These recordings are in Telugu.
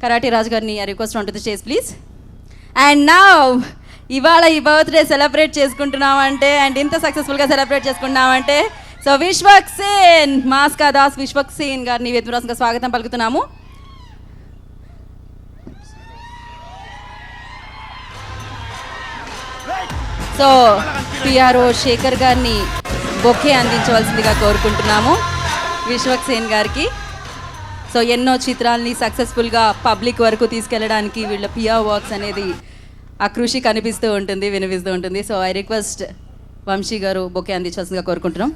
కరాటే రాజు గారిని I request on to the stage please. And నా ఇవాళ ఈ బర్త్డే సెలబ్రేట్ చేసుకుంటున్నామంటే అండ్ ఇంత సక్సెస్ఫుల్గా సెలబ్రేట్ చేసుకుంటున్నామంటే సో విశ్వక్ సేన్ మాస్కా దాస్ విశ్వక్ సేన్ గారిని వేదరాసంగా స్వాగతం పలుకుతున్నాము. సో పిఆర్ఓ శేఖర్ గారిని బొకే అందించవలసిందిగా కోరుకుంటున్నాము విశ్వక్ సేన్ గారికి. సో ఎన్నో చిత్రాలని సక్సెస్ఫుల్గా పబ్లిక్ వరకు తీసుకెళ్ళడానికి వీళ్ళ పిఆర్ వర్క్స్ అనేది ఆ కృషి కనిపిస్తూ ఉంటుంది, వినిపిస్తూ ఉంటుంది. సో ఐ రిక్వెస్ట్ వంశీ గారు బొకే అందించాల్సిందిగా కోరుకుంటున్నాం.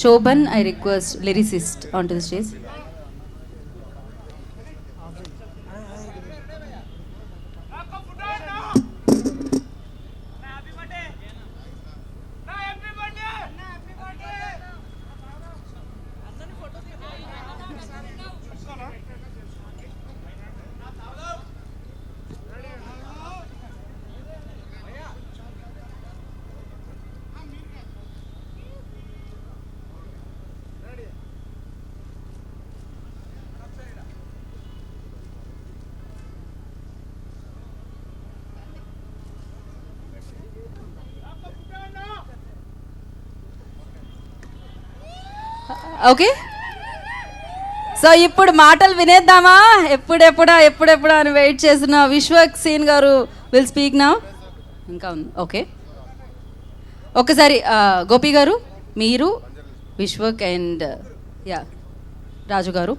Shobhan, I request lyricist onto the stage. Okay, so ఇప్పుడు మాటలు వినేద్దామా? ఎప్పుడెప్పుడా అని వెయిట్ చేసిన విశ్వక్ సేన్ గారు విల్ స్పీక్ నౌ. ఇంకా ఉంది. ఓకే, ఒక్కసారి గోపి గారు, మీరు, విశ్వక్ అండ్ యా రాజు గారు.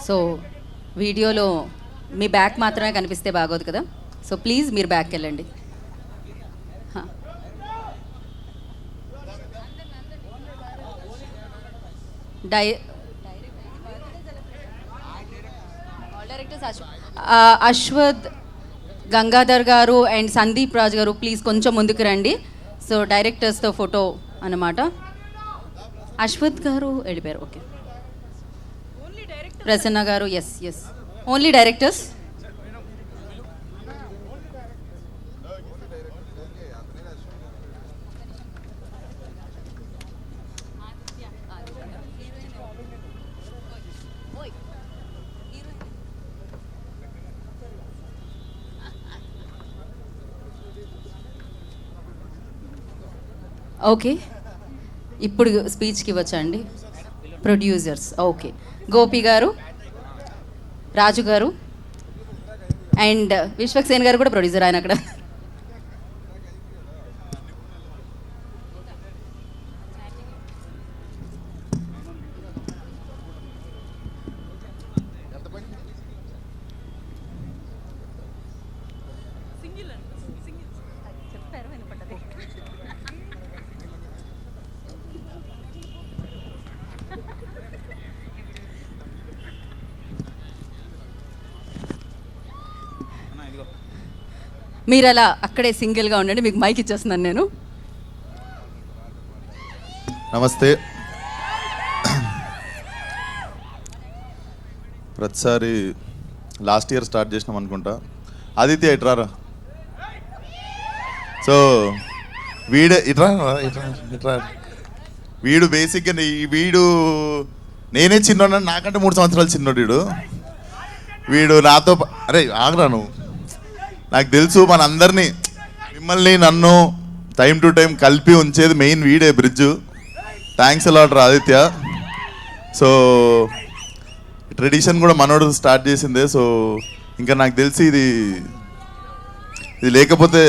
సో వీడియోలో మీ బ్యాక్ మాత్రమే కనిపిస్తే బాగోదు కదా, సో ప్లీజ్ మీరు బ్యాక్కి వెళ్ళండి. అశ్వథ్, గంగాధర్ గారు అండ్ సందీప్ రాజ్ గారు ప్లీజ్ కొంచెం ముందుకు రండి. సో డైరెక్టర్స్తో ఫోటో అన్నమాట. అశ్వథ్ గారు వెళ్ళిపోయారు. ఓకే, ప్రసన్న గారు, yes yes, only directors. Okay, ఇప్పుడు స్పీచ్కి వచ్చండి ప్రొడ్యూసర్స్. ఓకే, గోపి గారు, రాజు గారు అండ్ విశ్వక్సేన్ గారు కూడా ప్రొడ్యూసర్, ఆయన అక్కడ. మీరు అలా అక్కడే సింగిల్గా ఉండండి, మీకు మైక్ ఇచ్చేస్తున్నాను నేను. నమస్తే. ప్రతిసారి లాస్ట్ ఇయర్ స్టార్ట్ చేసినాం అనుకుంటా. ఆదిత్య ఇట్రారా. సో వీడు బేసిక్గా వీడు నేనే చిన్నోడు, నాకంటే 3 సంవత్సరాలు చిన్నోడు వీడు నాతో. అరే ఆగరా నువ్వు, నాకు తెలుసు మనందరినీ మిమ్మల్ని నన్ను టైం టు టైం కలిపి ఉంచేది మెయిన్ వీడే బ్రిడ్జ్. థ్యాంక్స్ అలాట్ రా ఆదిత్య. సో ట్రెడిషన్ కూడా మనోడు స్టార్ట్ చేసిందే. సో ఇంకా నాకు తెలిసి ఇది లేకపోతే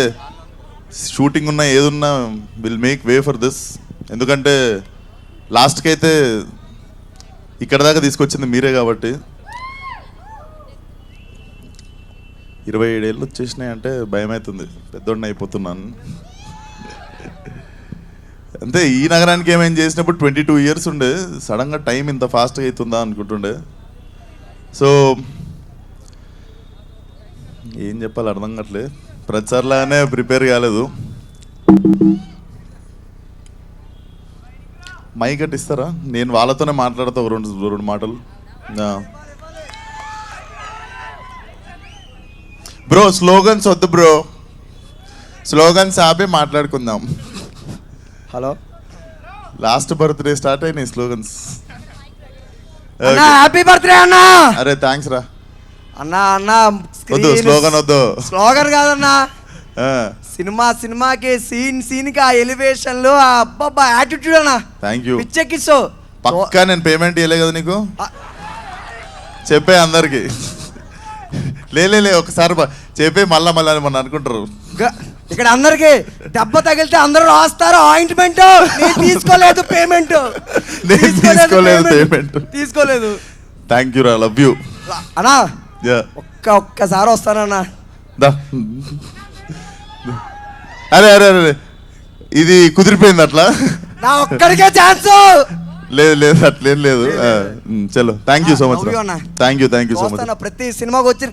షూటింగ్ ఉన్నా ఏదున్నా will make way for this. ఎందుకంటే లాస్ట్కి అయితే ఇక్కడ దాకా తీసుకొచ్చింది మీరే కాబట్టి. 27 ఏళ్ళు వచ్చేసినాయి అంటే భయం అవుతుంది, పెద్దోడిని అయిపోతున్నాను. అంతే, ఈ నగరానికి ఏమేం చేసినప్పుడు 22 ఇయర్స్ ఉండే, సడన్గా టైం ఇంత ఫాస్ట్గా అవుతుందా అనుకుంటుండే. సో ఏం చెప్పాలి అర్థం కావట్లే, ప్రతిసారిలాగానే ప్రిపేర్ కాలేదు. మైక్ అట్ ఇస్తారా? నేను వాళ్ళతోనే మాట్లాడతా ఒక రెండు మాటలు. బ్రో స్లోగన్స్ వద్దు బ్రో, స్లోగన్స్ ఆపే మాట్లాడుకుందాం. హలో, లాస్ట్ బర్త్డే స్టార్ట్ అయినాయి స్లోగన్స్. హ్యాపీ బర్త్డే అన్నా. అరే థ్యాంక్స్ రా అన్నా. అన్నా వద్దు, స్లోగన్ వద్దు. స్లోగన్ కాదన్నా, సినిమాకి సీన్ కి ఆ ఎలివేషన్ లో అబ్బబ్బా యాటిట్యూడ్ అన్నా. Thank you. పిచ్చెక్కిస్తో పక్కా నేను పేమెంట్ ఇవ్వలే కదా నీకు, చెప్పే అందరికి. లే ఒకసారి చెప్పే మళ్ళా మొన్న అనుకుంటారు ఇక్కడ అందరికి దెబ్బ తగిలితే అందరూ రాస్తారు ఆయింట్మెంట్. తీసుకోలేదు పేమెంట్. థ్యాంక్ యూ రా, లవ్ యూ అన్నా. ఒక్కసారి వస్తానన్నా. అరే అరే అరే, ఇది కుదిరిపోయింది అట్లా. నా ఒక్కడికే ఛాన్స్ లేదు అట్లేం లేదు. చలో, thank you so much. Thank you so much. ప్రతి సినిమాకి వచ్చి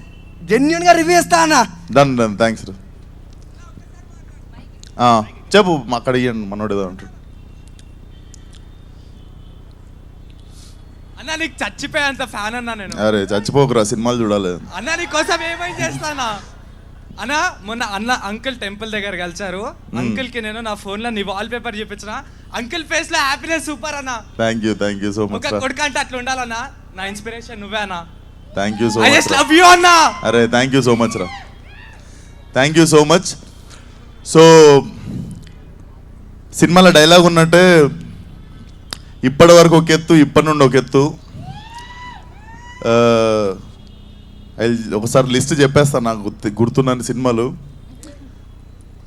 జెన్యూన్ గా రివ్యూ ఇస్తా అన్న. Done thanks. చెప్పు, అక్కడ ఇయ్యండి మనోడు ఏదో అంటాడు. అన్న నీకు చచ్చిపోయేంత ఫ్యాన్ అన్నా నేను. అరే చచ్చిపోకురా, సినిమాలు చూడాలి అన్న. నీకోసం ఏమైనా చేస్తానా అన్న. మొన్న అన్న అంకుల్ టెంపుల్ దగ్గర కలిసారు. అంకుల్ కి నేను నా ఫోన్ లో నీ వాల్ పేపర్ చూపించిన. అంకుల్ ఫేస్ లో హ్యాపీనెస్ సూపర్ అన్న. Thank you so much. ఒక కొడుకు అంటే అట్లా ఉండాలన్నా. నా ఇన్స్పిరేషన్ నువ్వే అన్న. Thank you so much. I just love you అన్న. అరే థ్యాంక్ యూ సో మచ్ రా, thank you so much. So సినిమాలో డైలాగ్ ఉన్నట్టే ఇప్పటి వరకు ఒక ఎత్తు, ఇప్పటి నుండి ఒక ఎత్తు. ఒకసారి లిస్ట్ చెప్పేస్తాను నాకు గుర్తున్న సినిమాలు.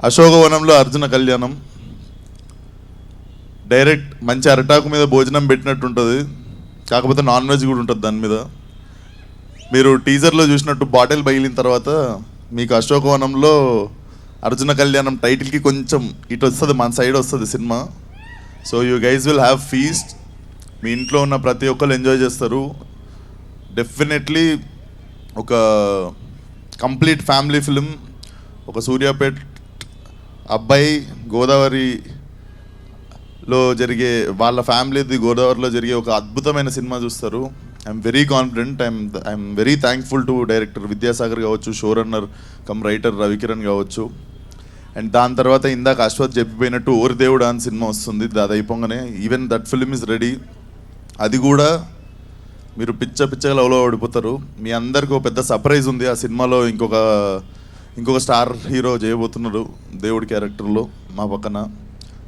అశోకవనంలో అర్జున కళ్యాణం, డైరెక్ట్ మంచి అరటాకు మీద భోజనం పెట్టినట్టు ఉంటుంది, కాకపోతే నాన్ వెజ్ కూడా ఉంటుంది దాని మీద. మీరు టీజర్లో చూసినట్టు బాటిల్ బయలిన తర్వాత మీకు అశోకవనంలో అర్జున కళ్యాణం టైటిల్కి కొంచెం ఇటు వస్తుంది, మన సైడ్ వస్తుంది cinema. So you guys will have feast. మీ ఇంట్లో ఉన్న ప్రతి ఒక్కరు ఎంజాయ్ చేస్తారు. డెఫినెట్లీ ఒక కంప్లీట్ ఫ్యామిలీ ఫిలిం. ఒక సూర్యాపేట్ అబ్బాయి గోదావరిలో జరిగే వాళ్ళ ఫ్యామిలీది గోదావరిలో జరిగే ఒక అద్భుతమైన సినిమా చూస్తారు. I'm very confident. I'm very thankful to director Vidyasagar కావచ్చు, show runner cum writer Ravikiran కావచ్చు. అండ్ దాని తర్వాత ఇందాక అశ్వత్ చెప్పిపోయినట్టు ఓరి దేవుడు అని సినిమా వస్తుంది. అది అయిపోగానే even that film is ready. అది కూడా మీరు పిచ్చగా లవ్లో పడిపోతారు. మీ అందరికీ ఒక పెద్ద సర్ప్రైజ్ ఉంది. ఆ సినిమాలో ఇంకొక స్టార్ హీరో చేయబోతున్నారు దేవుడి క్యారెక్టర్లో మా పక్కన.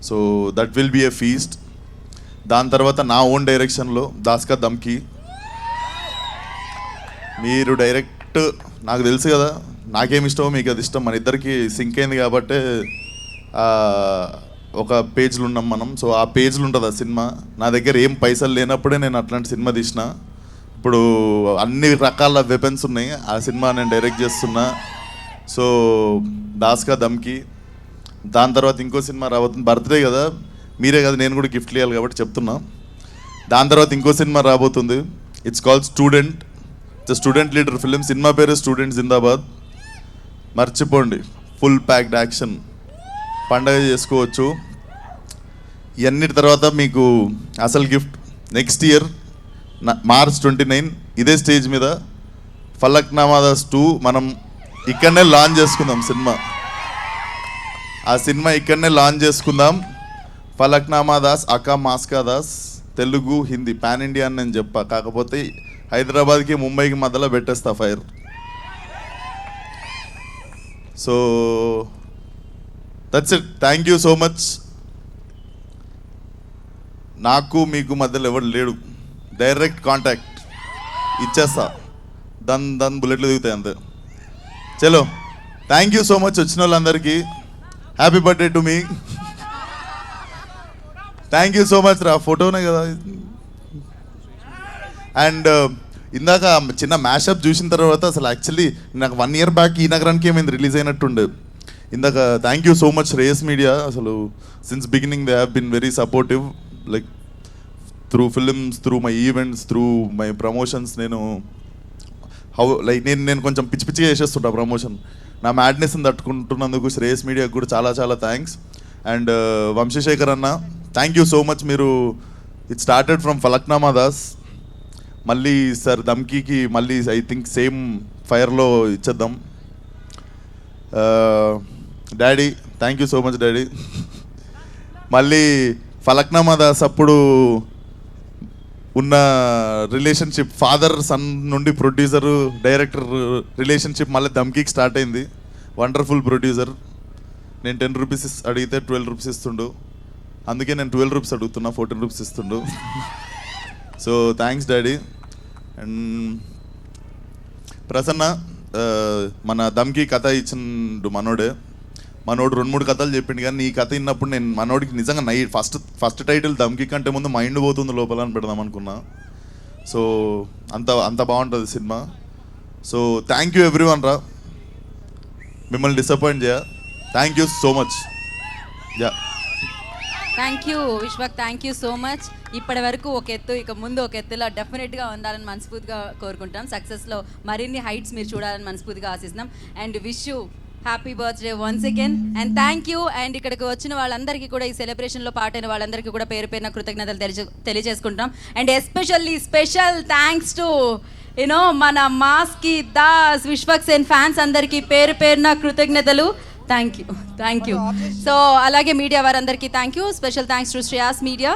So that will be a feast. దాని తర్వాత నా ఓన్ డైరెక్షన్లో దాస్కా దమ్కి. మీరు డైరెక్ట్ నాకు తెలుసు కదా నాకేమి ఇష్టమో మీకు అది ఇష్టం. మన ఇద్దరికి సింక్ అయింది కాబట్టి ఒక పేజ్లు ఉన్నాం మనం. సో ఆ పేజ్లు ఉంటుంది ఆ సినిమా. నా దగ్గర ఏం పైసలు లేనప్పుడే నేను అట్లాంటి సినిమా తీసిన. ఇప్పుడు అన్ని రకాల వెపన్స్ ఉన్నాయి. ఆ సినిమా నేను డైరెక్ట్ చేస్తున్నా. సో దాస్కా దమ్కి. దాని తర్వాత ఇంకో సినిమా రాబోతుంది. బర్త్డే కదా, మీరే కదా, నేను కూడా గిఫ్ట్లు ఇవ్వాలి కాబట్టి చెప్తున్నా. దాని తర్వాత ఇంకో సినిమా రాబోతుంది. It's called student. Student leader film. Cinema పేరు స్టూడెంట్ జిందాబాద్. మర్చిపోండి, ఫుల్ ప్యాక్డ్ యాక్షన్, పండగ చేసుకోవచ్చు. ఇవన్నిటి తర్వాత మీకు అసలు గిఫ్ట్ నెక్స్ట్ ఇయర్ March 29 ఇదే స్టేజ్ మీద ఫలక్నామా దాస్ 2 మనం ఇక్కడనే లాంచ్ చేసుకుందాం సినిమా. ఆ సినిమా ఇక్కడనే లాంచ్ చేసుకుందాం. ఫలక్నామా దాస్ అకా మాస్కా దాస్ తెలుగు హిందీ పాన్ ఇండియా అని నేను చెప్పా. కాకపోతే హైదరాబాద్కి ముంబైకి మధ్యలో పెట్టేస్తా fire. So that's it. Thank you so much. నాకు మీకు మధ్యలో ఎవరు లేడు. డైరెక్ట్ కాంటాక్ట్ ఇచ్చేస్తా. దాని బుల్లెట్లు దిగుతాయి అంతే. చలో, థ్యాంక్ యూ సో మచ్ వచ్చిన వాళ్ళందరికీ. Happy birthday to me. Thank you so much రా. ఫోటోనే కదా. అండ్ ఇందాక చిన్న మ్యాషప్ చూసిన తర్వాత అసలు యాక్చువల్లీ నాకు 1 year బ్యాక్ ఈ నగరానికి ఏమైంది రిలీజ్ అయినట్టుండే. ఇందాక thank you so much Race Media. అసలు since beginning they have been very supportive, like through films, through my events, through my promotions. నేను కొంచెం పిచ్చిగా చేసేస్తుంటా ప్రమోషన్. నా మ్యాడ్నెస్ని తట్టుకుంటున్నందుకు శ్రేయస్ మీడియాకి కూడా చాలా చాలా థ్యాంక్స్. అండ్ వంశీశేఖర్ అన్న, థ్యాంక్ యూ సో మచ్. మీరు it started from Falaknuma Das. మళ్ళీ సార్ దమ్కీకి మళ్ళీ ఐ థింక్ సేమ్ ఫైర్లో ఇచ్చేద్దాం. Daddy, thank you so much daddy. మళ్ళీ ఫలక్నామా దాస్ అప్పుడు ఉన్న రిలేషన్షిప్, ఫాదర్ సన్ నుండి ప్రొడ్యూసరు డైరెక్టర్ రిలేషన్షిప్ మళ్ళీ దమ్కీకి స్టార్ట్ అయింది. Wonderful producer. నేను 10 రూపీస్ అడిగితే 12 రూపీస్ ఇస్తుండు. అందుకే నేను 12 రూపీస్ అడుగుతున్నా, 14 రూపీస్ ఇస్తుండు. So thanks daddy. And Prasanna, మన దమ్కి కథ ఇచ్చిండు మనోడు 2-3 కథలు చెప్పిండు. కానీ ఈ కథ విన్నప్పుడు నేను మనోడికి నిజంగా ఫస్ట్ టైటిల్ దమ్కి కంటే ముందు మైండ్ పోతుంది లోపల అని పెడదాం అనుకున్నా. సో అంత బాగుంటుంది cinema. So thank you everyone రా. మిమ్మల్ని డిసప్పాయింట్ చేయ. Thank you so much. Yeah, thank you Vishwak, thank you so much. ఇప్పటి వరకు ఒక ఎత్తు, ఇక ముందు ఒక ఎత్తులో డెఫినెట్గా ఉండాలని మనస్ఫూర్తిగా కోరుకుంటాం. సక్సెస్లో మరిన్ని హైట్స్ మీరు చూడాలని మనస్ఫూర్తిగా ఆశిస్తున్నాం. And wish you happy birthday once again. And thank you. And ఇక్కడికి వచ్చిన వాళ్ళందరికీ కూడా, ఈ సెలబ్రేషన్లో పార్ట్ అయిన వాళ్ళందరికీ కూడా పేరు పేరున కృతజ్ఞతలు తెలియజేసుకుంటాం. And especially special thanks to మన మాస్కి దాస్ విశ్వక్ సేన్ ఫ్యాన్స్ అందరికీ పేరు పేరున కృతజ్ఞతలు. Thank you. సో అలాగే మీడియా వారందరికీ thank you. Special thanks to Shreyas media.